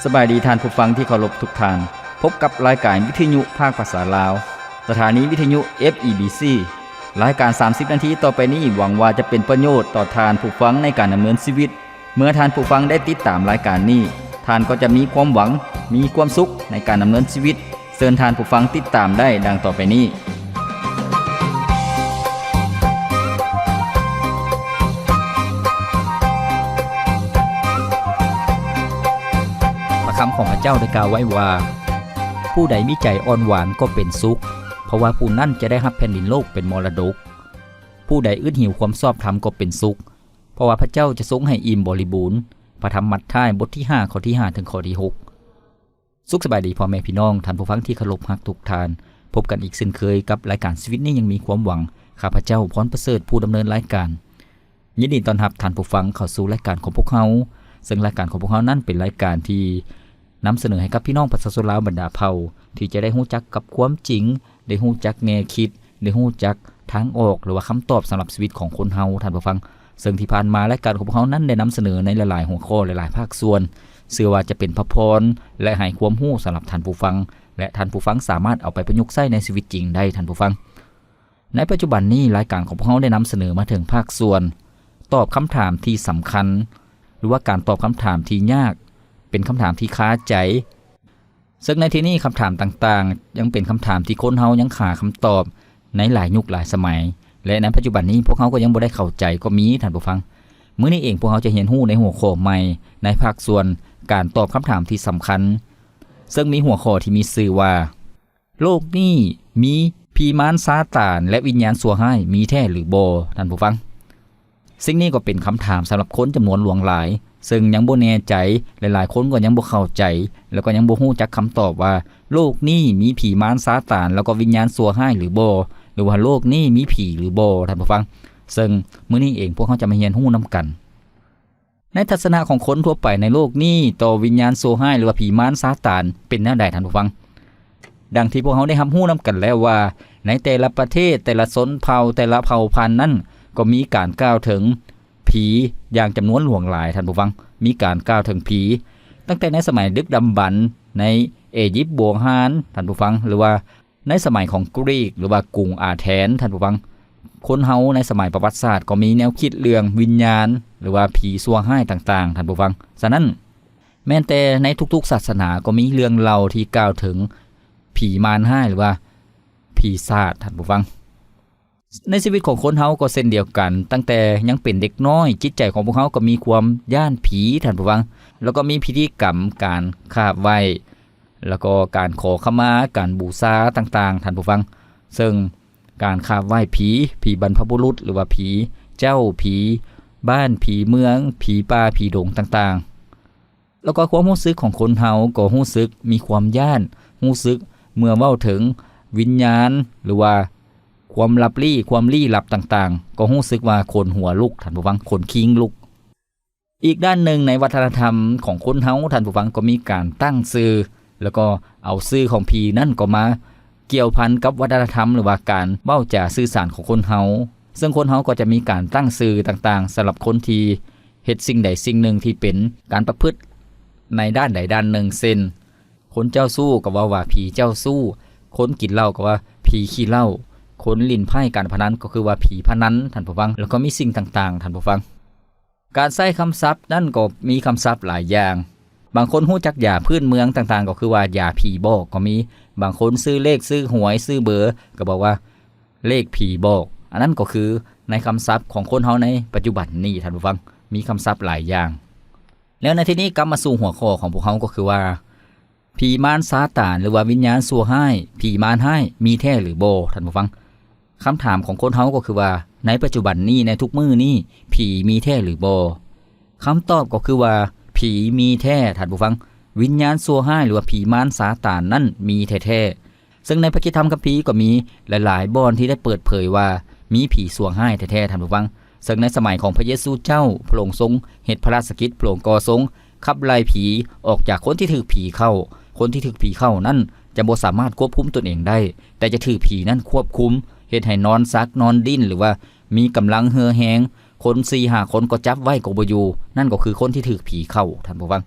สบายดีท่านผู้ฟังที่เคารพทุกท่านพบกับรายการวิทยุภาคภาษาลาวสถานีวิทยุ FEBC รายการ30นาทีต่อไปนี้หวังว่าจะเป็นประโยชน์ต่อท่านผู้ฟังในการดำเนินชีวิตเมื่อท่านผู้ฟังได้ติดตามรายการนี้ท่านก็จะมีความหวังมีความสุขในการดำเนินชีวิตเชิญท่านผู้ฟังติดตามได้ดังต่อไปนี้คำของพระเจ้าได้กล่าวไว้ว่าผู้ใดมีใจอ่อนหวานก็เป็นสุขเพราะว่าผู้นั้นจะได้รับแผ่นดินโลกเป็นมรดกผู้ใดอึดหิวความชอบธรรมก็เป็นสุขเพราะว่าพระเจ้าจะทรงให้อิ่มบริบูรณ์พระธรรมมัทธิวบทที่5ข้อที่5ถึงข้อที่6สุขสบายดีพ่อแม่พี่น้องท่านผู้ฟังที่เคารพรักทุกท่านพบกันอีกเช่นเคยกับรายการชีวิตนี้ยังมีความหวังข้าพเจ้าพรประเสริฐผู้ดำเนินรายการยินดีต้อนรับท่านผู้ฟังเข้าสู่รายการของพวกเราซึ่งรายการของพวกเรานั้นเป็นรายการที่นำเสนอให้กับพี่น้องประชาชนลาวบรรดาเผ่าที่จะได้รู้จักกับความจริงได้รู้จักแนวคิดได้รู้จักทางออกหรือว่าคำตอบสำหรับชีวิตของคนเฮาท่านผู้ฟังซึ่งที่ผ่านมารายการของพวกเรานั้นได้นำเสนอในหลายๆหัวข้อหลายๆภาคส่วนเชื่อว่าจะเป็นพระพรและให้ความรู้สำหรับท่านผู้ฟังและท่านผู้ฟังสามารถเอาไปประยุกต์ใช้ในชีวิตจริงได้ท่านผู้ฟังในปัจจุบันนี้รายการของพวกเราได้นำเสนอมาถึงภาคส่วนตอบคำถามที่สำคัญหรือว่าการตอบคำถามที่ยากเป็นคำถามที่ค้าใจซึ่งในที่นี้คำถามต่างๆยังเป็นคำถามที่คนเฮายังขาคำตอบในหลายยุคหลายสมัยและในปัจจุบันนี้พวกเขาก็ยังบ่ได้เข้าใจก็มีท่านผู้ฟังมื้อนี้เองพวกเขาจะเห็นฮู้ในหัวข้อใหม่ในภาคส่วนการตอบคำถามที่สำคัญซึ่งมีหัวข้อที่มีชื่อว่าโลกนี้มีผีมารซาตานและวิญญาณชั่วร้ายมีแท้หรือบ่ท่านผู้ฟังสิ่งนี้ก็เป็นคำถามสำหรับคนจำนวนหลวงหลายซึ่งยังบ่แน่ใจหลายๆคนก็ยังบ่เข้าใจแล้วก็ยังบ่ฮู้จักคำตอบว่าโลกนี้มีผีมารซาตานแล้วก็วิญญาณชั่วร้ายหรือบ่หรือว่าโลกนี้มีผีหรือบ่ท่านผู้ฟังซึ่งมื้อนี้เองพวกเขาจะมาเรียนรู้นํกันในทัศนะของคนทั่วไปในโลกนี้ต่อวิญญาณชั่วร้ายหรือว่าผีมารซาตานเป็นแนวใดท่านผู้ฟังดังที่พวกเขาได้รับรู้นํกันแล้วว่าในแต่ละประเทศแต่ละชนเผ่าแต่ละเผ่าพันธุ์นั้นก็มีการกล่าวถึงผีอย่างจำนวนหลวงหลายท่านผู้ฟังมีการกล่าวถึงผีตั้งแต่ในสมัยดึกดำบรรพ์ในอียิปต์โบราณท่านผู้ฟังหรือว่าในสมัยของกรีกหรือว่ากรุงอาเธนท่านผู้ฟังคนเฮาในสมัยประวัติศาสตร์ก็มีแนวคิดเรื่องวิญญาณหรือว่าผีชั่วร้ายต่างๆท่านผู้ฟังฉะนั้นแม้แต่ในทุกๆศาสนาก็มีเรื่องเล่าที่กล่าวถึงผีมารร้ายหรือว่าผีศาจท่านผู้ฟังในชีวิตของคนเฮาก็เช่นเดียวกันตั้งแต่ยังเป็นเด็กน้อยจิตใจของพวกเฮาก็มีความย้านผีท่านผู้ฟังแล้วก็มีพิธีกรรมการคาบไหว้แล้วก็การขอขมาการบูชาต่างๆท่านผู้ฟังซึ่งการคาบไหว้ผีบรรพบุรุษหรือว่าผีเจ้าผีบ้านผีเมืองผีป่าผีดงต่างๆแล้วก็ความรู้สึกของคนเฮาก็รู้สึกมีความย้านรู้สึกเมื่อเว้าถึงวิญญาณหรือว่าความลี้ลับต่างๆก็รู้สึกว่าคนหัวลุกท่านผู้ฟังคนคิงลุกอีกด้านหนึ่งในวัฒนธรรมของคนเฮาท่านผู้ฟังก็มีการตั้งชื่อแล้วก็เอาชื่อของผีนั่นก็มาเกี่ยวพันกับวัฒนธรรมหรือว่าการเว้าจาสื่อสารของคนเฮาซึ่งคนเฮาก็จะมีการตั้งชื่อต่างๆสำหรับคนที่เฮ็ดสิ่งใดสิ่งหนึ่งที่เป็นการประพฤติในด้านใดด้านหนึ่งเช่นคนเจ้าสู้ก็ว่าผีเจ้าสู้คนกินเหล้าก็ว่าผีขี้เหล้าคนลิ้นไพ่การพนันก็คือว่าผีพนันท่านผู้ฟังแล้วก็มีสิ่งต่างๆท่านผู้ฟังการใช้คำศัพท์นั่นก็มีคำศัพท์หลายอย่างบางคนรู้จักยาพื้นเมืองต่างๆก็คือว่ายาผีบอกก็มีบางคนซื้อเลขซื้อหวยซื้อเบอร์ก็บอกว่าเลขผีบอกอันนั้นก็คือในคำศัพท์ของคนเฮาในปัจจุบันนี้ท่านผู้ฟังมีคำศัพท์หลายอย่างแล้วในที่นี้กลับมาสู่หัวข้อของพวกเฮาก็คือว่าผีมารซาตานหรือว่าวิญญาณชั่วร้ายผีมารร้ายมีแท้หรือบ่ท่านผู้ฟังคำถามของคนเฮาก็คือว่าในปัจจุบันนี้ในทุกมื้อนี้ผีมีแท้หรือบ่คำตอบก็คือว่าผีมีแท้ท่านผู้ฟังวิญญาณชั่วร้ายหรือว่าผีมารซาตานนั้นมีแท้ๆซึ่งในพระคัมภีร์คัมภีร์ก็มีหลายๆบ่อนที่ได้เปิดเผยว่ามีผีชั่วร้ายแท้ๆท่านผู้ฟังซึ่งในสมัยของพระเยซูเจ้าพระองค์ทรงเฮ็ดพระราชกิจพระองค์ก็ทรงขับไล่ผีออกจากคนที่ถูกผีเข้าคนที่ถูกผีเข้านั้นจะบ่สามารถควบคุมตนเองได้แต่จะถูกผีนั้นควบคุมเฮ็ดให้นอนซักนอนดิ้นหรือว่ามีกำลังเหือแฮงคน 4-5 คนก็จับไว้ก็บ่อยู่นั่นก็คือคนที่ถูกผีเข้าท่านผู้ฟัง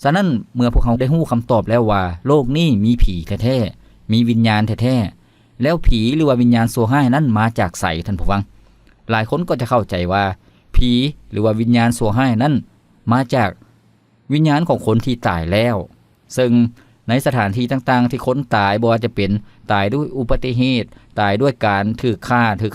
ฉะนั้นเมื่อพวกเขาได้รู้คำตอบแล้วว่าโลกนี้มีผีแท้ๆมีวิญญาณแท้ๆแล้วผีหรือว่าวิญญาณซัวร้ายนั้นมาจากไสท่านผู้ฟังหลายคนก็จะเข้าใจว่าผีหรือว่าวิญญาณซัวร้ายนั้นมาจากวิญญาณของคนที่ตายแล้วซึ่งในสถานที่ต่างๆที่คนตายบ่ว่าจะเป็นตายด้วยอุบัติเหตุตายด้วยการถูก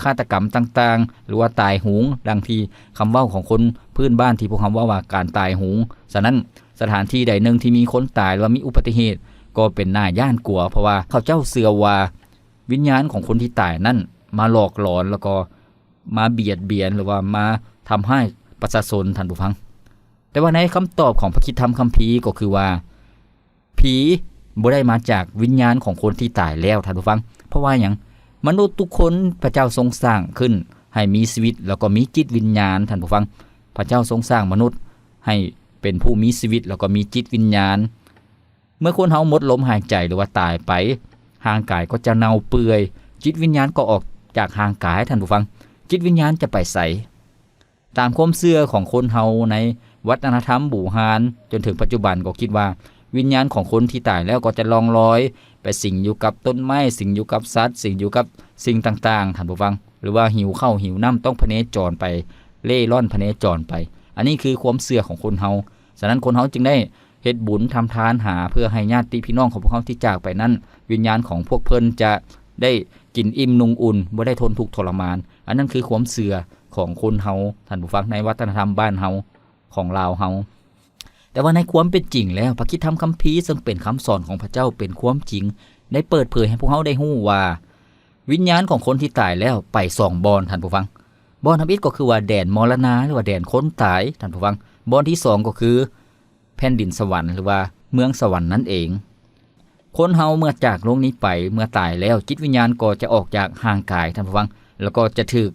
ฆาตกรรมต่างๆหรือว่าตายโหงดังที่คำเว้าของคนพื้นบ้านที่พวกเขาว่าการตายโหงฉะนั้นสถานที่ใดหนึ่งที่มีคนตายหรือว่ามีอุบัติเหตุก็เป็นน่าย่านกลัวเพราะว่าเขาเจ้าเชื่อว่าวิญญาณของคนที่ตายนั้นมาหลอกหลอนแล้วก็มาเบียดเบียนหรือว่ามาทำให้ประชาชนท่านผู้ฟังแต่ว่าในคำตอบของพระคริสตธรรมคัมภีร์ก็คือว่าผีบ่ได้มาจากวิญญาณของคนที่ตายแล้วท่านผู้ฟังเพราะว่าหยังมนุษย์ทุกคนพระเจ้าทรงสร้างขึ้นให้มีชีวิตแล้วก็มีจิตวิญญาณท่านผู้ฟังพระเจ้าทรงสร้างมนุษย์ให้เป็นผู้มีชีวิตแล้วก็มีจิตวิญญาณเมื่อคนเฮาหมดลมหายใจหรือว่าตายไปร่างกายก็จะเน่าเปื่อยจิตวิญญาณก็ออกจากร่างกายท่านผู้ฟังจิตวิญญาณจะไปไสตามความเชื่อของคนเฮาในวัฒนธรรมบูฮานจนถึงปัจจุบันก็คิดว่าวิญญาณของคนที่ตายแล้วก็จะล่องลอยไปสิงอยู่กับต้นไม้สิงอยู่กับสัตว์สิงอยู่กับสิ่งต่างๆท่านผู้ฟังหรือว่าหิวข้าวหิวน้ำต้องพเนจรไปเล่ร่อนพเนจรไปอันนี้คือความเชื่อของคนเฮาฉะนั้นคนเฮาจึงได้เฮ็ดบุญทำทานหาเพื่อให้ญาติพี่น้องของพวกเขาที่จากไปนั้นวิญญาณของพวกเพิ่นจะได้กินอิ่มนุ่งอุ่นบ่ได้ทนทุกข์ทรมานอันนั้นคือความเชื่อของคนเฮาท่านผู้ฟังในวัฒนธรรมบ้านเฮาของลาวเฮาแต่ว่าในความเป็นจริงแล้วพระคริสตธรรมคัมภีร์ซึ่งเป็นคำสอนของพระเจ้าเป็นความจริงได้เปิดเผยให้พวกเขาได้รู้ว่าวิญญาณของคนที่ตายแล้วไป2บ่อนท่านผู้ฟังบ่อนทำอิฐก็คือว่าแดนมรณะหรือว่าแดนคนตายท่านผู้ฟังบ่อนที่2ก็คือแผ่นดินสวรรค์หรือว่าเมืองสวรรค์นั่นเองคนเฮาเมื่อจากโลกนี้ไปเมื่อตายแล้วจิตวิญญาณก็จะออกจากร่างกายท่านผู้ฟังแล้วก็จะถูก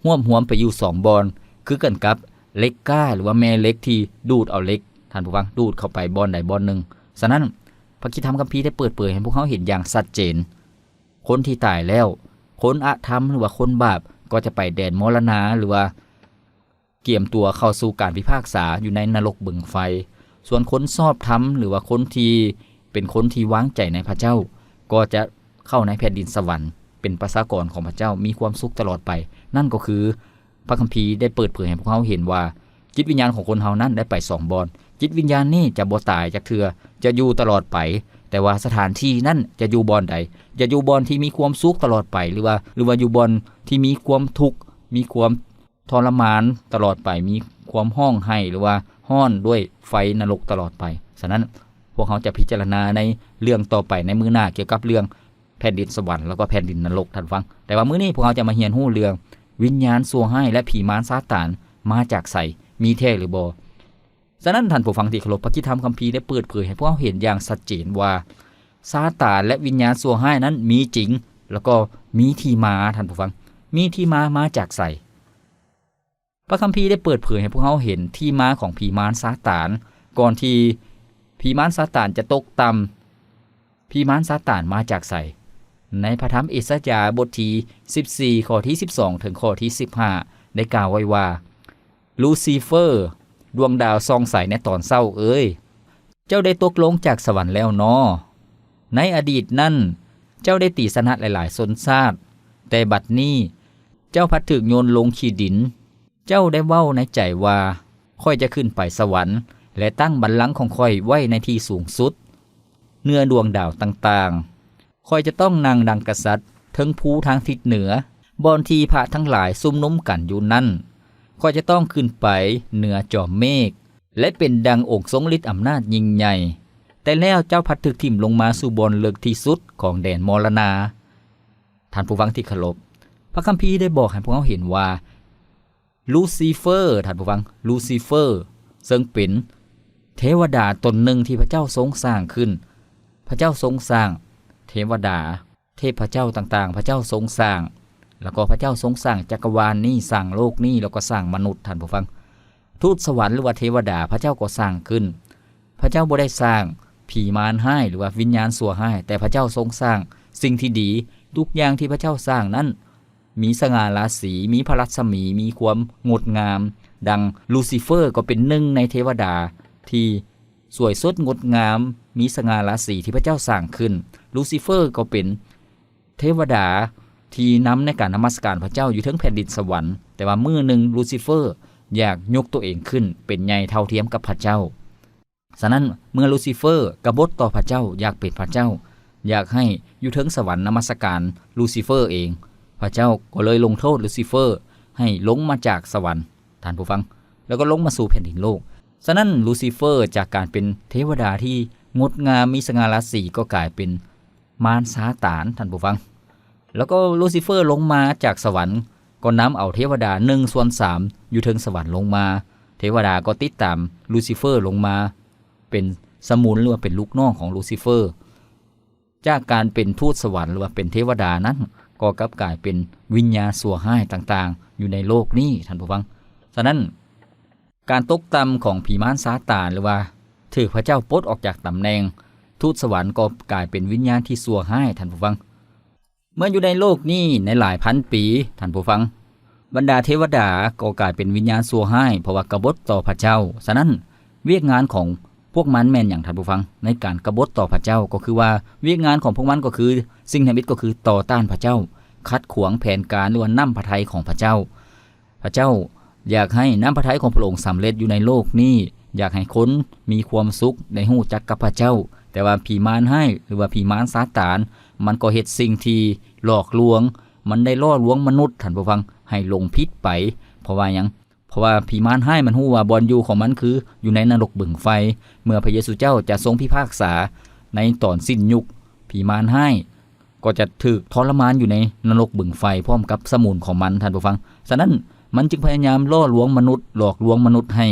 ห่วมไปอยู่2บ่อนคือกันกับเหล็กก้าหรือว่าแม่เหล็กที่ดูดเอาเหล็กท่านผู้ฟังดูดเข้าไปบ่อนใดบ่อนหนึ่งฉะนั้นพระคริสตธรรมคัมภีร์ได้เปิดเผยให้พวกเขาเห็นอย่างชัดเจนคนที่ตายแล้วคนอธรรมหรือว่าคนบาปก็จะไปแดนมรณะหรือว่าเกี่ยมตัวเข้าสู่การพิพากษาอยู่ในนรกบึงไฟส่วนคนชอบธรรมหรือว่าคนที่เป็นคนที่วางใจในพระเจ้าก็จะเข้าในแผ่นดินสวรรค์เป็นประชากรของพระเจ้ามีความสุขตลอดไปนั่นก็คือพระคัมภีร์ได้เปิดเผยให้พวกเขาเห็นว่าจิตวิญญาณของคนเฮานั้นได้ไป2บ่อนจิตวิญญาณนี่จะบ่ตายจักเทื่อจะอยู่ตลอดไปแต่ว่าสถานที่นั้นจะอยู่บ่อนใดจะอยู่บ่อนที่มีความสุขตลอดไปหรือว่าอยู่บ่อนที่มีความทุกข์มีความทรมานตลอดไปมีความห้องไห้หรือว่าห้อนด้วยไฟนรกตลอดไปฉะนั้นพวกเขาจะพิจารณาในเรื่องต่อไปในมื้อหน้าเกี่ยวกับเรื่องแผ่นดินสวรรค์แล้วก็แผ่นดินนรกท่านฟังแต่ว่ามื้อนี้พวกเขาจะมาเรียนรู้เรื่องวิญญาณซัวร้ายและผีมารซาตานมาจากไสมีแท้หรือบ่ฉะนั้นท่านผู้ฟังที่เคารพพระคริสตธรรมคัมภีร์ได้เปิดเผยให้พวกเราเห็นอย่างชัดเจนว่าซาตานและวิญญาณซัวร้ายนั้นมีจริงแล้วก็มีที่มาท่านผู้ฟังมีที่มาจากไสพระคัมภีร์ได้เปิดเผยให้พวกเราเห็นที่มาของผีมารซาตานก่อนที่ผีมารซาตานจะตกต่ำผีมารซาตานมาจากไสในพระธรรมเอสยาห์บทที่14ข้อที่12ถึงข้อที่15ได้กล่าวไว้ว่าลูซิเฟอร์ดวงดาวส่องใสในตอนเช้าเอ้ยเจ้าได้ตกลงจากสวรรค์แล้วน้อในอดีตนั้นเจ้าได้ตีสนะหลายๆชนชาติแต่บัดนี้เจ้าพัดถูกโยนลงขี้ดินเจ้าได้เว้าในใจว่าค่อยจะขึ้นไปสวรรค์และตั้งบัลลังก์ของค่อยไว้ในที่สูงสุดเหนือดวงดาวต่างๆค่อยจะต้องนั่งดังกษัตริย์ถึงภูทางทิศเหนือบ่อนที่พระทั้งหลายซุ่มนุมกันอยู่นั่นค่อยจะต้องขึ้นไปเหนือจอมเมฆและเป็นดังองค์ทรงฤทธิ์อำนาจยิ่งใหญ่แต่แล้วเจ้าพัดถูกทิ่มลงมาสู่บ่อนลึกที่สุดของแดนมรณะท่านผู้ฟังที่เคารพพระคัมภีร์ได้บอกให้พวกเราเห็นว่าลูซิเฟอร์ท่านผู้ฟังลูซิเฟอร์ซึ่งเป็นเทวดาตนหนึ่งที่พระเจ้าทรงสร้างขึ้นพระเจ้าทรงสร้างเทวดาเทพเจ้าต่างๆพระเจ้าทรงสร้างแล้วก็พระเจ้าทรงสร้างจักรวาลนี้สร้างโลกนี้แล้วก็สร้างมนุษย์ท่านผู้ฟังทูตสวรรค์หรือว่าเทวดาพระเจ้าก็สร้างขึ้นพระเจ้าบ่ได้สร้างผีมารให้หรือว่าวิญญาณซัวให้แต่พระเจ้าทรงสร้างสิ่งที่ดีทุกอย่างที่พระเจ้าสร้างนั้นมีสง่าราศีมีพระรัศมีมีความงดงามดังลูซิเฟอร์ก็เป็นหนึ่งในเทวดาที่ สวยสดงดงามมีสง่าราศีที่พระเจ้าสร้างขึ้นลูซิเฟอร์ก็เป็นเทวดาที่นำในการนมัสการพระเจ้าอยู่ถึงแผ่นดินสวรรค์แต่ว่ามื้อหนึ่งลูซิเฟอร์อยากยกตัวเองขึ้นเป็นใหญ่เท่าเทียมกับพระเจ้าฉะนั้นเมื่อลูซิเฟอร์กบฏต่อพระเจ้าอยากเป็นพระเจ้าอยากให้อยู่ถึงสวรรค์นมัสการลูซิเฟอร์เองพระเจ้าก็เลยลงโทษลูซิเฟอร์ให้ลงมาจากสวรรค์ท่านผู้ฟังแล้วก็ลงมาสู่แผ่นดินโลกฉะนั้นลูซิเฟอร์จากการเป็นเทวดาที่งดงามมีสง่าราศีก็กลายเป็นมารซาตานท่านผู้ฟังแล้วก็ลูซิเฟอร์ลงมาจากสวรรค์ก็นำเอาเทวดา1/3อยู่ถึงสวรรค์ลงมาเทวดาก็ติดตามลูซิเฟอร์ลงมาเป็นสมุนหรือว่าเป็นลูกน้องของลูซิเฟอร์จากการเป็นทูตสวรรค์หรือว่าเป็นเทวดานั้นก็กลับกลายเป็นวิญญาณชั่วร้ายต่างๆอยู่ในโลกนี้ท่านผู้ฟังฉะนั้นการตกต่ำของผีมารซาตานหรือว่าถือพระเจ้าปลดออกจากตำแหน่งทูตสวรรค์ก็กลายเป็นวิญญาณที่ชั่วร้ายท่านผู้ฟังเมื่ออยู่ในโลกนี้ในหลายพันปีท่านผู้ฟังบรรดาเทวดาก็กลายเป็นวิญญาณชั่วร้ายเพราะว่ากบฏต่อพระเจ้าฉะนั้นเวียกงานของพวกมันแม่นอย่างท่านผู้ฟังในการกบฏต่อพระเจ้าก็คือว่าเวียกงานของพวกมันก็คือสิ่งที่มิตรก็คือต่อต้านพระเจ้าขัดขวางแผนการหรือว่าน้ำพระทัยของพระเจ้าพระเจ้าอยากให้น้ำพระทัยของพระองค์สำเร็จอยู่ในโลกนี้อยากให้คนมีความสุขในหู้จักกับพระเจ้าแต่ว่าผีมารให้หรือว่าผีมารซาตานมันก็เฮ็ดสิ่งที่หลอกลวงมันได้ล่อลวงมนุษย์ท่านผู้ฟังให้ลงผิดไปเพราะว่าหยังเพราะว่าผีมารให้มันฮู้ว่าบอนอยู่ของมันคืออยู่ในนรกบึงไฟเมื่อพระเยซูเจ้าจะทรงพิพากษาในตอนสิ้นยุคผีมารให้ก็จะถูกทรมานอยู่ในนรกบึงไฟพร้อมกับสมุนของมันท่านผู้ฟังฉะนั้นมันจึงพยายามล่อลวงมนุษย์หลอกลวงมนุษย์ให้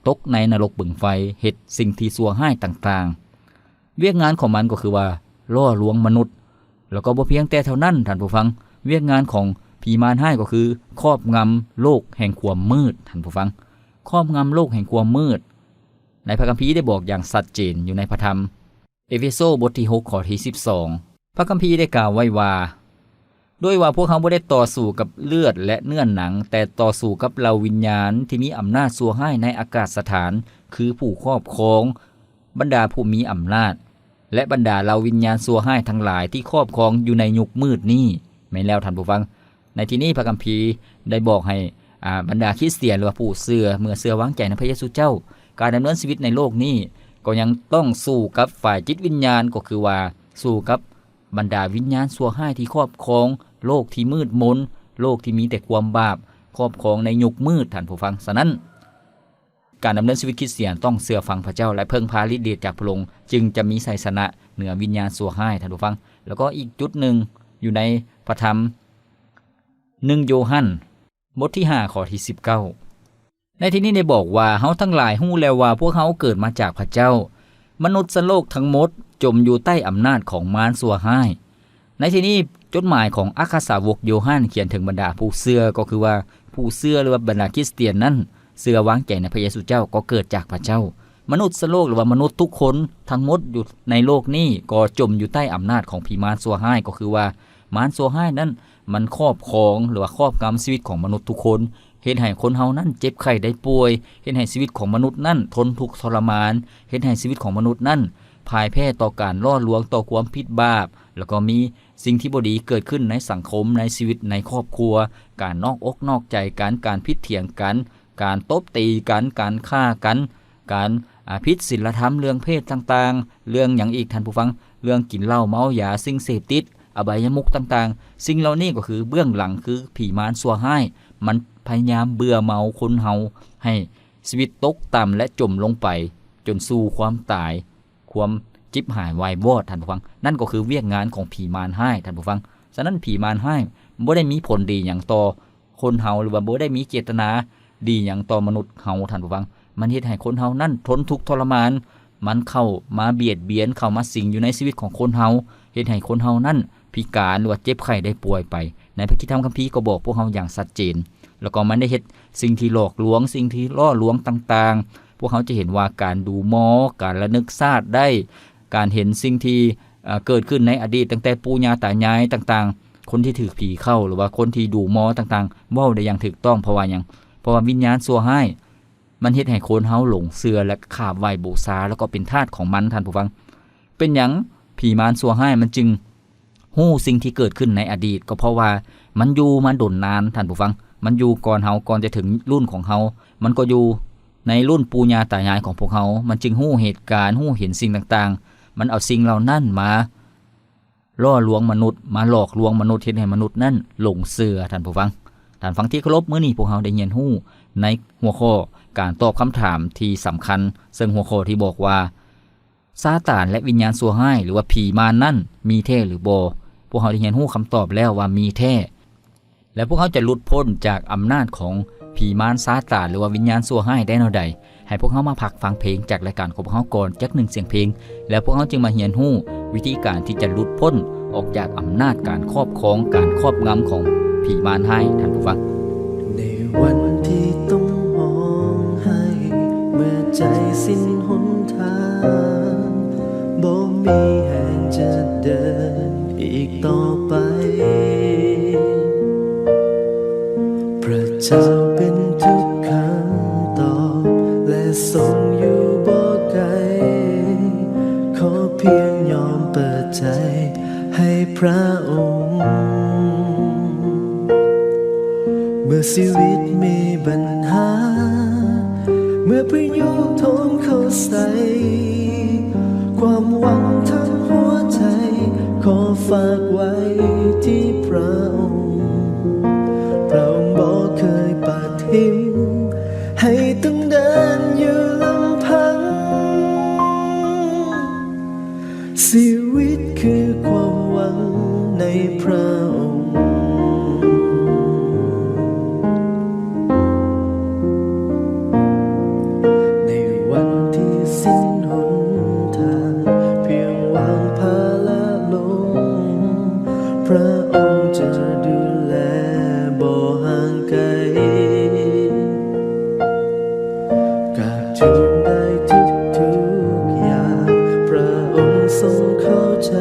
ตกในนรกบึงไฟเฮ็ดสิ่งที่ชั่วร้ายต่างๆเวียกงานของมันก็คือว่าล่อลวงมนุษย์แล้วก็บ่เพียงแต่เท่านั้นท่านผู้ฟังเวียกงานของผีมารให้ก็คือครอบงำโลกแห่งความมืดท่านผู้ฟังครอบงำโลกแห่งความมืดในพระคัมภีร์ได้บอกอย่างชัดเจนอยู่ในพระธรรมเอเฟโซบทที่6ข้อที่12พระคัมภีร์ได้กล่าวไว้ว่าด้วยว่าพวกเขาบ่ได้ต่อสู้กับเลือดและเนื้อหนังแต่ต่อสู้กับเหล่าวิญญาณที่มีอำนาจชั่วร้ายในอากาศสถานคือผู้ครอบครองบรรดาผู้มีอำนาจและบรรดาเหล่าวิญญาณชั่วร้ายทั้งหลายที่ครอบครองอยู่ในยุคมืดนี้แม่นแล้วท่านผู้ฟังในที่นี้พระคัมภีร์ได้บอกให้บรรดาคริสเตียนหรือว่าผู้เชื่อเมื่อเชื่อวางใจในพระเยซูเจ้าการดำเนินชีวิตในโลกนี้ก็ยังต้องสู้กับฝ่ายจิตวิญญาณก็คือว่าสู้กับบรรดาวิญญาณชั่วร้ายที่ครอบครองโลกที่มืดมนโลกที่มีแต่ความบาปครอบครองในยุคมืดท่านผู้ฟังฉะนั้นการดำเนินชีวิตคริสเตียนต้องเชื่อฟังพระเจ้าและเพิ่งพาฤทธิ์เดชจากพระองค์จึงจะมีชัยชนะเหนือวิญญาณชั่วร้ายท่านผู้ฟังแล้วก็อีกจุดหนึ่งอยู่ในพระธรรม1โยฮันบทที่5ข้อที่19ในที่นี้ได้บอกว่าเฮาทั้งหลายฮู้แล้วว่าพวกเฮาเกิดมาจากพระเจ้ามนุษย์โลกทั้งหมดจมอยู่ใต้อำนาจของมารชั่วร้ายในที่นี้จดหมายของอัครสาวกโยฮันเขียนถึงบรรดาผู้เชื่อก็คือว่าผู้เชื่อหรือว่าบรรดาคริสเตียนนั้นเชื่อวางใจในพระเยซูเจ้าก็เกิดจากพระเจ้ามนุษย์โลกหรือว่ามนุษย์ทุกคนทั้งหมดอยู่ในโลกนี้ก็จมอยู่ใต้อำนาจของผีมารชั่วร้ายก็คือว่ามารชั่วร้ายนั้นมันครอบครองหรือว่าครอบงำชีวิตของมนุษย์ทุกคนเฮ็ดให้คนเฮานั้นเจ็บไข้ได้ป่วยเฮ็ดให้ชีวิตของมนุษย์นั้นทนทุกข์ทรมานเฮ็ดให้ชีวิตของมนุษย์นั้นพ่ายแพ้ต่อการล่อลวงต่อความผิดบาปแล้วก็มีสิ่งที่บ่ดีเกิดขึ้นในสังคมในชีวิตในครอบครัวการนอกอกนอกใจกันการผิดเถียงกันการตบตีกันการฆ่ากันการผิดศีลธรรมเรื่องเพศต่างๆเรื่องหยังอีกท่านผู้ฟังเรื่องกินเหล้าเมายาสิ่งเสพติดอบายมุขต่างๆสิ่งเหล่านี้ก็คือเบื้องหลังคือผีมารชั่วร้ายมันพยายามเบื่อเมาคนเฮาให้ชีวิตตกต่ำและจมลงไปจนสู่ความตายความจิบหายวายวอดท่านผู้ฟังนั่นก็คือเวียกงานของผีมารให้ท่านผู้ฟังฉะนั้นผีมารให้บ่ได้มีผลดีหยังต่อคนเฮาหรือว่าบ่ได้มีเจตนาดีหยังต่อมนุษย์เฮาท่านผู้ฟังมันเฮ็ดให้คนเฮานั้นทนทุกข์ทรมานมันเข้ามาเบียดเบียนเข้ามาสิงอยู่ในชีวิตของคนเฮาเฮ็ดให้คนเฮานั้นพิการหรือว่าเจ็บไข้ได้ป่วยไปในพระคัมภีร์ก็บอกพวกเฮาอย่างชัดเจนแล้วก็มันได้เฮ็ดสิ่งที่หลอกลวงสิ่งที่ล่อลวงต่างๆพวกเขาจะเห็นว่าการดูหมอการระลึกชาติได้การเห็นสิ่งที่เกิดขึ้นในอดีตตั้งแต่ปู่ย่าตายายต่างๆคนที่ถูกผีเข้าหรือว่าคนที่ดูหมอต่างๆเว้าได้อย่างถูกต้องเพราะว่าหยังเพราะว่าวิญญาณชั่วร้าย มันเฮ็ดให้คนเฮาหลงเชื่อและขาบไหว้บูชาแล้วก็เป็นทาสของมันท่านผู้ฟังเป็นหยังผีมารซัวร้ายมันจึงฮู้สิ่งที่เกิดขึ้นในอดีตก็เพราะว่ามันอยู่มาดนนานท่านผู้ฟังมันอยู่ก่อนเฮาก่อนจะถึงรุ่นของเฮามันก็อยู่ในรุ่นปู่ย่าตายายของพวกเฮามันจึงฮู้เหตุการณ์ฮู้เห็นสิ่งต่างๆมันเอาสิ่งเหล่านั้นมาล่อลวงมนุษย์มาหลอกลวงมนุษย์เฮ็ดให้มนุษย์นั้นหลงเชื่อท่านผู้ฟังท่านฟังที่เคารพมื้อนี้พวกเฮาได้เรียนรู้ในหัวข้อการตอบคำถามที่สำคัญซึ่งหัวข้อที่บอกว่าซาตานและวิญญาณซัวร้ายหรือว่าผีมารนั้นมีแท้หรือบ่พวกเฮาได้เรียนรู้คำตอบแล้วว่ามีแท้และพวกเขาจะหลุดพ้นจากอำนาจของผีมารซาตานหรือว่าวิญญาณซัวร้ายได้แนวใดให้พวกเขามาพักฟังเพลงจากรายการของพวกเขาก่อนจัก1เสียงเพลงแล้วพวกเขาจึงมาเรียนรู้วิธีการที่จะหลุดพ้นออกจากอำนาจการครอบครองการครอบงำของผีมารให้ท่านผู้ฟังในวันที่ต้องมองให้เมื่อใจสิ้นหนทางบ่มีแห่งจะเดินอีกต่อไปพระเจ้าเป็นทุกคำตอบและทรงอยู่บ่ไกลขอเพียงยอมเปิดใจให้พระองค์เมื่อชีวิตมีปัญหาเมื่อพายุโถมเข้าใส่ความหวังทั้งหัวใจขอฝากไว้ที่พระองค์พระองค์บ่เคยปาทิ้งให้ต้องเดินอยู่ลำพังชีวิตคือความหวังในพระองค์ในวันที่สิ้นหนทางเพียงวางภาระลงพระองค์จะดูแลบ่ห่างไกลกับทุกได้ทุกอย่างพระองค์ทรงเข้าใจ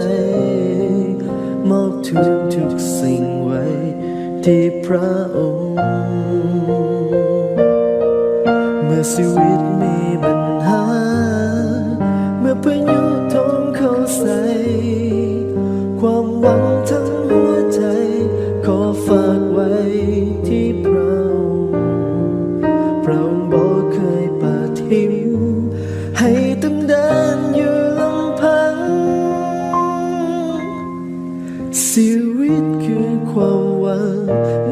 มอบทุกสิ่งไว้ที่พระองค์เมื่อชีวิตมีปัญหาเมื่อพายุโถมเข้าใส่ความหวังทั้งหัวใจขอฝากไว้ที่พระองค์พระองค์บ่เคยปาทิ้งให้ต้องเดินอยู่ลำพังชีวิตคือความหวัง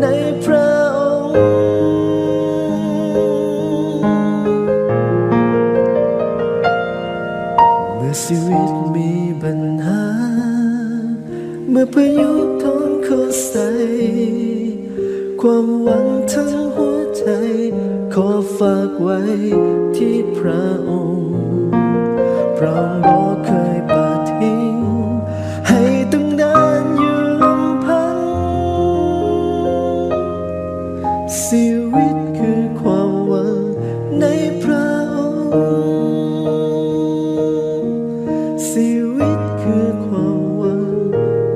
ในพระองค์เมื่อชีวิตมีปัญหาเมื่อพายุโถมเข้าใส่ความหวังทั้งหัวใจขอฝากไว้ที่พระองค์พระองค์บ่เคยปาทิ้งให้ต้องเดินอยู่ลำพังชีวิตคือความหวังในพระองค์ชีวิตคือความหวัง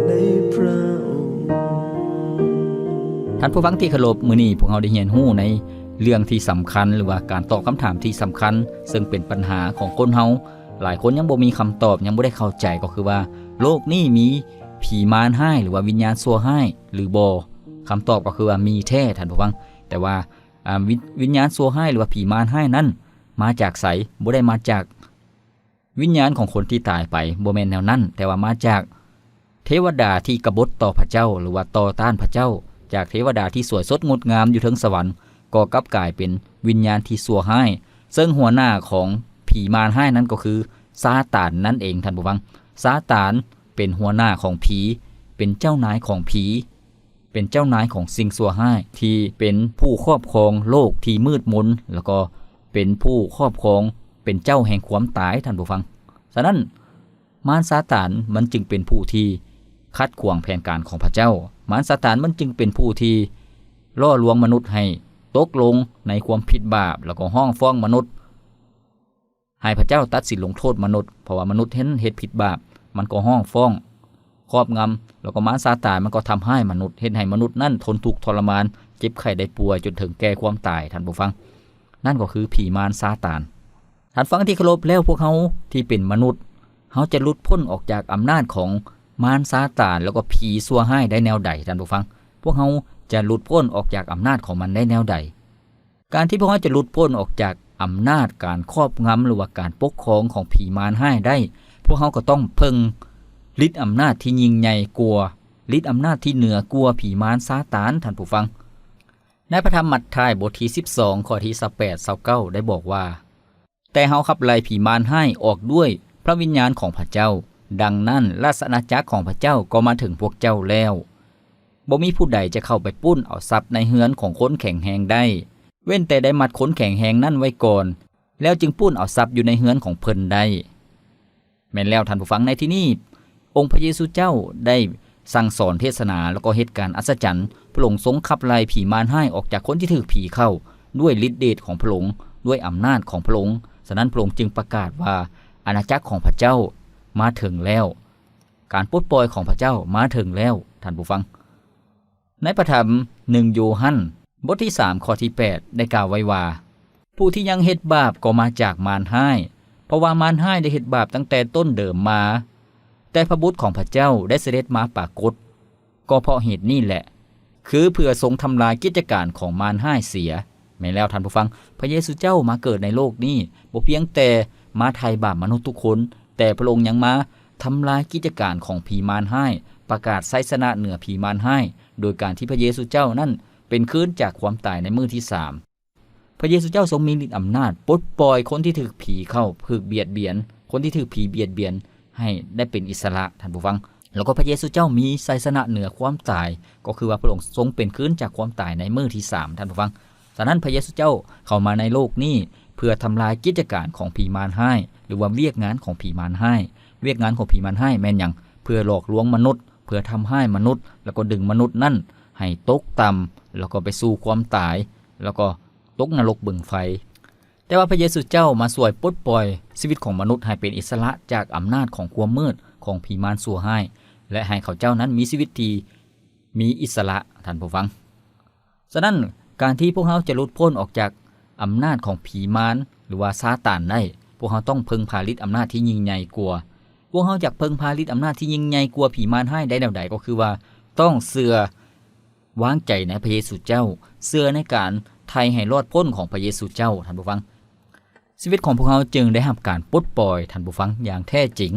ในพระองค์ท่านผู้ฟังที่เคารพมื้อนี้พวกเราได้เรียนรู้ในเรื่องที่สำคัญหรือว่าการตอบคำถามที่สำคัญซึ่งเป็นปัญหาของคนเฮาหลายคนยังบ่มีคำตอบยังบ่ได้เข้าใจก็คือว่าโลกนี้มีผีมารร้ายหรือว่าวิญญาณซัวร้ายหรือบ่คำตอบก็คือว่ามีแท้ท่านผู้ฟังแต่ว่าวิญญาณซัวร้ายหรือว่าผีมารร้ายนั้นมาจากไสบ่ได้มาจากวิญญาณของคนที่ตายไปบ่แม่นแนวนั้นแต่ว่ามาจากเทวดาที่กบฏต่อพระเจ้าหรือว่าต่อต้านพระเจ้าจากเทวดาที่สวยสดงดงามอยู่เทิงสวรรค์ก็กลับกลายเป็นวิญญาณที่ซัวร้ายซึ่งหัวหน้าของผีมารร้ายนั้นก็คือซาตานนั่นเองท่านผู้ฟังซาตานเป็นหัวหน้าของผีเป็นเจ้านายของผีเป็นเจ้านายของสิ่งซัวร้ายที่เป็นผู้ครอบครองโลกที่มืดมนแล้วก็เป็นผู้ครอบครองเป็นเจ้าแห่งความตายท่านผู้ฟังฉะนั้นมารซาตานมันจึงเป็นผู้ที่ขัดขวางแผนการของพระเจ้ามารซาตานมันจึงเป็นผู้ที่ล่อลวงมนุษย์ให้ตกลงในความผิดบาปแล้วก็ห้องฟ้องมนุษย์ให้พระเจ้าตัดสินลงโทษมนุษย์เพราะว่ามนุษย์เห็นเหตุผิดบาปมันก็ห้องฟ้องครอบงำแล้วก็มารซาตานมันก็ทำให้มนุษย์เห็นให้มนุษย์นั่นทนทุกข์ทรมานเจ็บไข้ได้ป่วยจนถึงแก่ความตายท่านผู้ฟัง นั่นก็คือผีมารซาตานท่านฟังที่เคารพแล้วพวกเขาที่เป็นมนุษย์เขาจะหลุดพ้นออกจากอำนาจของมารซาตานแล้วก็ผีซัวให้ได้แนวใดท่านผู้ฟังพวกเขาจะหลุดพ้นออกจากอำนาจของมันได้แนวใดการที่พวกเขาจะหลุดพ้นออกจากอำนาจการครอบงำหรือว่าการปกครองของผีมารให้ได้พวกเขาก็ต้องเพิ่งฤทธิ์อำนาจที่ยิ่งใหญ่กว่าฤทธิ์อำนาจที่เหนือกว่าผีมารซาตานท่านผู้ฟังในพระธรรมมัทธิวบทที่12ข้อที่28-29ได้บอกว่าแต่เฮาขับไล่ผีมารให้ออกด้วยพระวิญญาณของพระเจ้าดังนั้นราชอาณาจักรของพระเจ้าก็มาถึงพวกเจ้าแล้วบ่มีผู้ใดจะเข้าไปปุ้นเอาทรัพย์ในเฮือนของคนแข็งแรงได้เว้นแต่ได้มัดคนแข็งแรงนั่นไว้ก่อนแล้วจึงปุ้นเอาทรัพย์อยู่ในเฮือนของเพิ่นได้แม่นแล้วท่านผู้ฟังในที่นี้องค์พระเยซูเจ้าได้สั่งสอนเทศนาแล้วก็เหตุการณ์อัศจรรย์พระองค์ทรงขับไล่ผีมารให้ออกจากคนที่ถูกผีเข้าด้วยฤทธิ์เดชของพระองค์ด้วยอำนาจของพระองค์ฉะนั้นพระองค์จึงประกาศว่าอาณาจักรของพระเจ้ามาถึงแล้วการปลดปล่อยของพระเจ้ามาถึงแล้วท่านผู้ฟังในพระธรรม1โยฮันบทที่3ข้อที่8ได้กล่าวไว้ว่าผู้ที่ยังเฮ็ดบาปก็มาจากมารให้เพราะว่ามารให้ได้เฮ็ดบาปตั้งแต่ต้นเดิมมาแต่พระบุตรของพระเจ้าได้เสด็จมาปรากฏก็เพราะเหตุนี้แหละคือเพื่อทรงทำลายกิจการของมารให้เสียแม้แล้วท่านผู้ฟังพระเยซูเจ้ามาเกิดในโลกนี้บ่เพียงแต่มาไถ่บาปมนุษย์ทุกคนแต่พระองค์ยังมาทำลายกิจการของผีมารให้ประกาศไสยชนะเหนือผีมารให้โดยการที่พระเยซูเจ้านั้นเป็นขึ้นจากความตายในมื้อที่3พระเยซูเจ้าทรงมีฤทธิ์อำนาจปลดปล่อยคนที่ถูกผีเข้าถูกเบียดเบียนคนที่ถูกผีเบียดเบียนให้ได้เป็นอิสระท่านผู้ฟังแล้วก็พระเยซูเจ้ามีไสยชนะเหนือความตายก็คือว่าพระองค์ทรงเป็นขึ้นจากความตายในมื้อที่3ท่านผู้ฟังฉะนั้นพระเยซูเจ้าเข้ามาในโลกนี้เพื่อทำลายกิจการของผีมารให้หรือว่าเวียกงานของผีมารให้เวียกงานของผีมารให้แม่นหยังเพื่อหลอกลวงมนุษย์เพื่อทำให้มนุษย์แล้วก็ดึงมนุษย์นั่นให้ตกต่ำแล้วก็ไปสู่ความตายแล้วก็ตกนรกบึงไฟแต่ว่าพระเยซูเจ้ามาช่วยปลดปล่อยชีวิตของมนุษย์ให้เป็นอิสระจากอำนาจของความมืดของผีมารชั่วร้ายและให้เขาเจ้านั้นมีชีวิตที่มีอิสระท่านผู้ฟังฉะนั้นการที่พวกเขาจะหลุดพ้นออกจากอำนาจของผีมารหรือว่าซาตานได้พวกเขาต้องเพิ่งพาฤทธิ์อำนาจที่ยิ่งใหญ่กว่าพวกเขาอยากเพิ่งพาฤทธิ์อำนาจที่ยิ่งใหญ่กว่าผีมารให้ได้แนวใดก็คือว่าต้องเชื่อวางใจในพระเยซูเจ้าเชื่อในการไถ่ให้รอดพ้นของพระเยซูเจ้าท่านผู้ฟังชีวิตของพวกเขาจึงได้รับการปลดปล่อยท่านผู้ฟังอย่างแท้จริง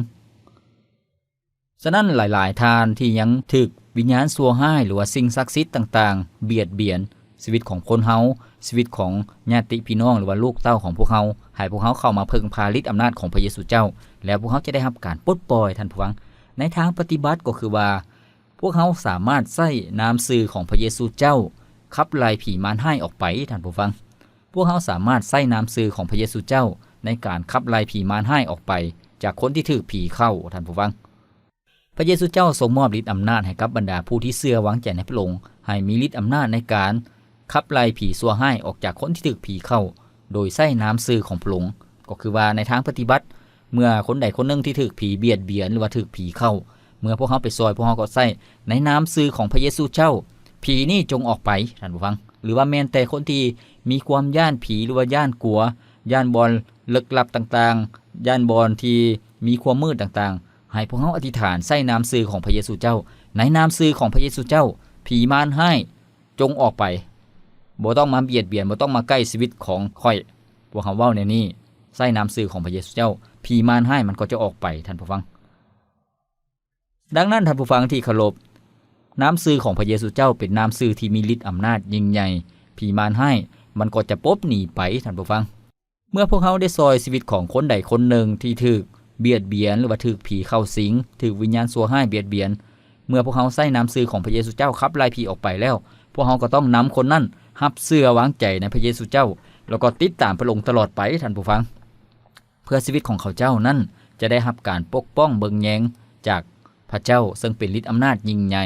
ฉะนั้นหลายๆท่านที่ยังถูกวิญญาณชั่วร้ายหรือว่าสิ่งศักดิ์สิทธิ์ต่างๆเบียดเบียนชีวิตของคนเฮาชีวิตของญาติพี่น้องหรือว่าลูกเต้าของพวกเฮาให้พวกเฮาเข้ามาเพิ่งพาฤทธิ์อำนาจของพระเยซูเจ้าแล้วพวกเฮาจะได้รับการปลดปล่อยท่านผู้ฟังในทางปฏิบัติก็คือว่าพวกเฮาสามารถใช้นามสื่อของพระเยซูเจ้าขับไล่ผีมารให้ออกไปท่านผู้ฟังพวกเฮาสามารถใช้นามสื่อของพระเยซูเจ้าในการขับไล่ผีมารให้ออกไปจากคนที่ถูกผีเข้าท่านผู้ฟังพระเยซูเจ้าทรงมอบฤทธิ์อำนาจให้กับบรรดาผู้ที่เชื่อวางใจในพระองค์ให้มีฤทธิ์อำนาจในการขับไล่ผีชั่วร้ายออกจากคนที่ถูกผีเข้าโดยใช้น้ำสื่อของพระองค์ก็คือว่าในทางปฏิบัติเมื่อคนใดคนหนึ่งที่ถูกผีเบียดเบียนหรือว่าถูกผีเข้าเมื่อพวกเขาไปซอยพวกเขาก็ใช้ในน้ำสื่อของพระเยซูเจ้าผีนี่จงออกไปท่านผู้ฟังหรือว่าแม้แต่คนที่มีความย่านผีหรือว่าย่านกลัวย่านบอลลึกลับต่างๆย่านบอลที่มีความมืดต่างๆให้พวกเขาอธิษฐานใช้น้ำสื่อของพระเยซูเจ้าในน้ำสื่อของพระเยซูเจ้าผีมารให้จงออกไปบ่ต้องมาเบียดเบียนบ่ต้องมาใกล้ชีวิตของข่อยพวกเขาเว้าในนี้ใส่น้ำสื่อของพระเยซูเจ้าผีมารให้มันก็จะออกไปท่านผู้ฟังดังนั้นท่านผู้ฟังที่เคารพน้ำสื่อของพระเยซูเจ้าเป็นน้ำสื่อที่มีฤทธิ์อำนาจยิ่งใหญ่ผีมารให้มันก็จะปบหนีไปท่านผู้ฟังเมื่อพวกเขาได้ซอยชีวิตของคนใดคนหนึ่งที่ถูกเบียดเบียนหรือว่าถูกผีเข้าสิงถูกวิญญาณชั่วร้ายเบียดเบียนเมื่อพวกเขาใส่น้ำสื่อของพระเยซูเจ้าขับไล่ผีออกไปแล้วพวกเขาก็ต้องนำคนนั้นรับเชื่อวางใจในพระเยซูเจ้าแล้วก็ติดตามพระองค์ตลอดไปท่านผู้ฟังเพื่อชีวิตของเขาเจ้านั้นจะได้รับการปกป้องเบิงแยงจากพระเจ้าซึ่งเป็นฤทธิ์อำนาจยิ่งใหญ่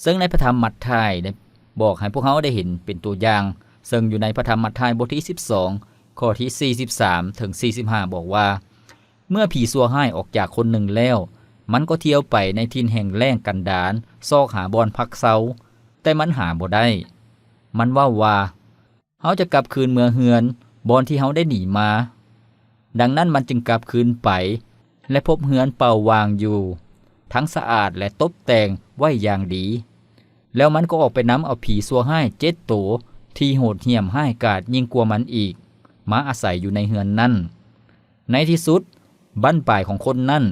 ซึ่งในพระธรรมมัทธิวได้บอกให้พวกเขาได้เห็นเป็นตัวอย่างซึ่งอยู่ในพระธรรมมัทธิวบทที่12ข้อที่43ถึง45บอกว่าเมื่อผีชั่วร้ายออกจากคนหนึ่งแล้วมันก็เที่ยวไปในทินแห่งแล้งกันดารซอกหาบอนพักเซาแต่มันหาบ่ได้มันว่าเฮาจะกลับคืนเมืองเฮือน บอนที่เฮาได้หนีมาดังนั้นมันจึงกลับคืนไปและพบเฮือนเป่าวางอยู่ทั้งสะอาดและตบแต่งไว้อย่างดีแล้วมันก็ออกไปนำเอาผีซัวให้7 ตัวที่โหดเหี้ยมห้ายกาจยิ่งกว่ามันอีกมาอาศัยอยู่ในเฮือนนั้นในที่สุดบั้นปลายของคนนั้น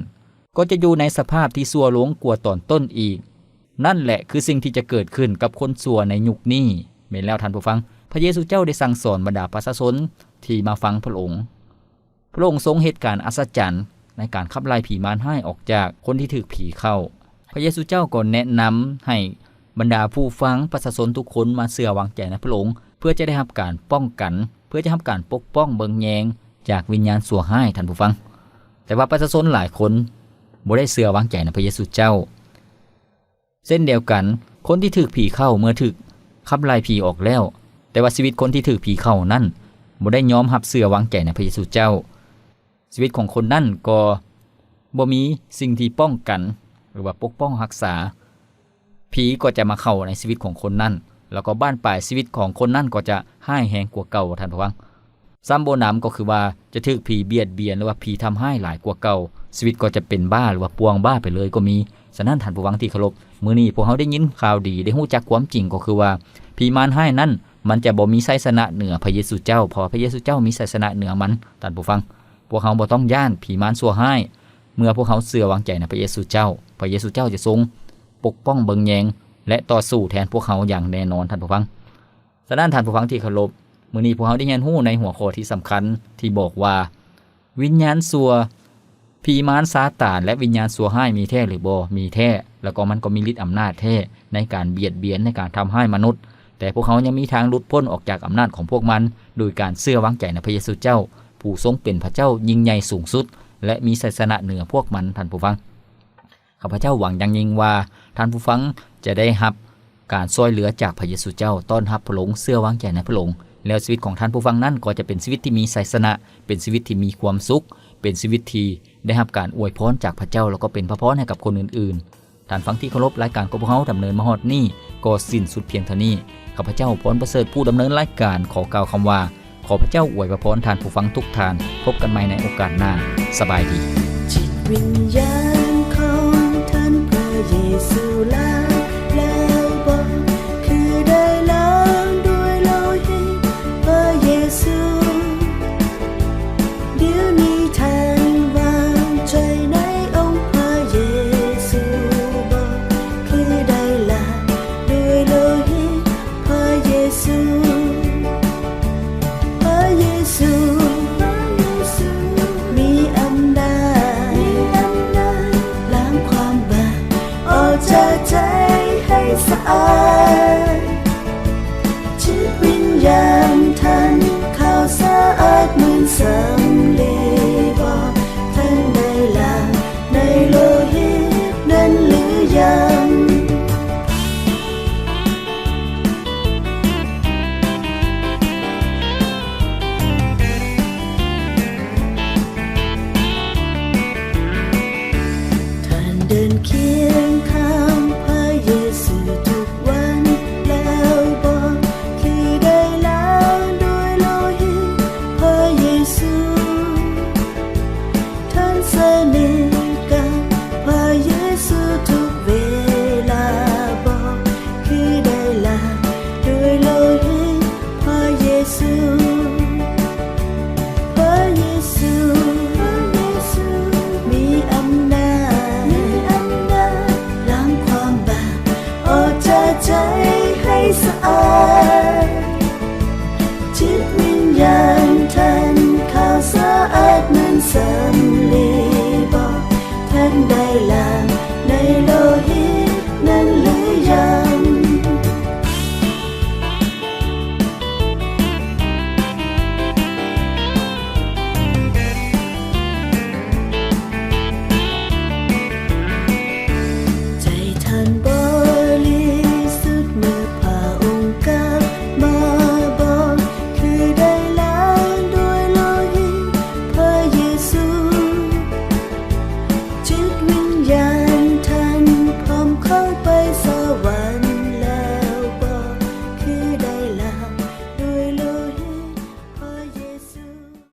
ก็จะอยู่ในสภาพที่ซัวลงกว่าตอนต้นอีกนั่นแหละคือสิ่งที่จะเกิดขึ้นกับคนซัวในยุคนี้แม่นแล้วท่านผู้ฟังพระเยซูเจ้าได้สั่งสอนบรรดาประชาชนที่มาฟังพระองค์ทรงเหตุการณ์อัศจรรย์ในการขับไล่ผีมารให้ออกจากคนที่ถูกผีเข้าพระเยซูเจ้าก็แนะนำให้บรรดาผู้ฟังประชาชนทุกคนมาเชื่อวางใจในพระองค์เพื่อจะได้รับการป้องกันเพื่อจะรับการปกป้องเบิงแยงจากวิญญาณชั่วร้ายท่านผู้ฟังแต่ว่าประชาชนหลายคนบ่ได้เชื่อวางใจในพระเยซูเจ้าเช่นเดียวกันคนที่ถูกผีเข้าเมื่อถูกขับไล่ผีออกแล้วแต่ว่าชีวิตคนที่ถูกผีเข้านั้นบ่ได้ยอมรับเชื่อวางใจในพระเยซูเจ้าชีวิตของคนนั้นก็บ่มีสิ่งที่ป้องกันหรือว่าปกป้องรักษาผีก็จะมาเข้าในชีวิตของคนนั้นแล้วก็บ้านปลายชีวิตของคนนั้นก็จะห้ายแฮงกว่าเก่าท่านผู้ฟังซ้ำโบนำก็คือว่าจะถูกผีเบียดเบียนหรือว่าผีทำให้หลายกว่าเก่าชีวิตก็จะเป็นบ้าหรือว่าปวงบ้าไปเลยก็มีฉะนั้นท่านผู้ฟังที่เคารพมื้อนี้พวกเฮาได้ยินข่าวดีได้ฮู้จักความจริงก็คือว่าผีมารให้นั้นมันจะบ่มีชัยชนะเหนือพระเยซูเจ้าเพราะพระเยซูเจ้ามีชัยชนะเหนือมันท่านผู้ฟังพวกเฮาบ่ต้องย่านผีมารชั่วร้ายเมื่อพวกเฮาเชื่อวางใจในพระเยซูเจ้าพระเยซูเจ้าจะทรงปกป้องเบิงแยงและต่อสู้แทนพวกเขาอย่างแน่นอนท่านผู้ฟังฉะนั้นท่านผู้ฟังที่เคารพมื้อนี้พวกเฮาได้เรียนรู้ในหัวข้อที่สำคัญที่บอกว่าวิญญาณชั่วผีมารซาตานและวิญญาณชั่วร้ายมีแท้หรือบ่มีแท้แล้วก็มันก็มีฤทธิ์อำนาจแท้ในการเบียดเบียนในการทำให้มนุษย์แต่พวกเขายังมีทางหลุดพ้นออกจากอำนาจของพวกมันโดยการเชื่อวางใจในพระเยซูเจ้าผู้ทรงเป็นพระเจ้ายิ่งใหญ่สูงสุดและมีชัยชนะเหนือพวกมันท่านผู้ฟังข้าพเจ้าหวังอย่างยิ่งว่าท่านผู้ฟังจะได้รับการช่วยเหลือจากพระเยซูเจ้าต้อนรับพระองค์เชื่อวางใจในพระองค์แล้วชีวิตของท่านผู้ฟังนั้นก็จะเป็นชีวิตที่มีชัยชนะเป็นชีวิตที่มีความสุขเป็นชีวิตที่ได้รับการอวยพรจากพระเจ้าแล้วก็เป็นพระพรให้กับคนอื่นๆท่านฟังที่เคารพรายการของพวกเราดำเนินมาฮอดนี้ก็สิ้นสุดเพียงเท่านี้ข้าพเจ้าพรประเสริฐผู้ดำเนินรายการขอกล่าวคำว่าขอพระเจ้าอวยพรท่านผู้ฟังทุกท่านพบกันใหม่ในโอกาสหน้าสบายดีจิตวิญญาณของท่านพระเยซูลา